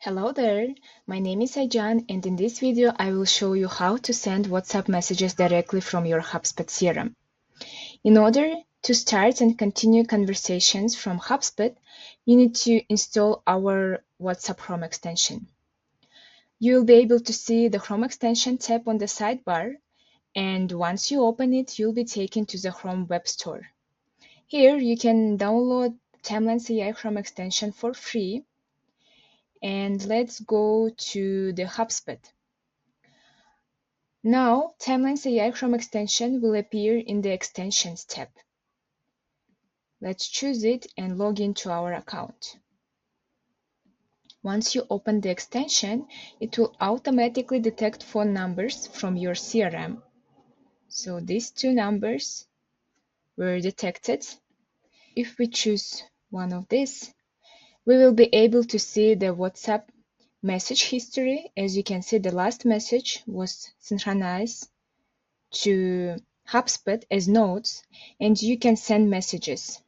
Hello there, my name is Ayjan, and in this video I will show you how to send WhatsApp messages directly from your HubSpot CRM. In order to start and continue conversations from HubSpot, you need to install our WhatsApp Chrome extension. You will be able to see the Chrome extension tab on the sidebar, and once you open it, you'll be taken to the Chrome Web Store. Here you can download TimelinesAI Chrome extension for free. And let's go to the HubSpot. Now, TimelinesAI Chrome extension will appear in the Extensions tab. Let's choose it and log into our account. Once you open the extension, it will automatically detect phone numbers from your CRM. So these two numbers were detected. If we choose one of these, we will be able to see the WhatsApp message history. As you can see, the last message was synchronized to HubSpot as notes, and you can send messages.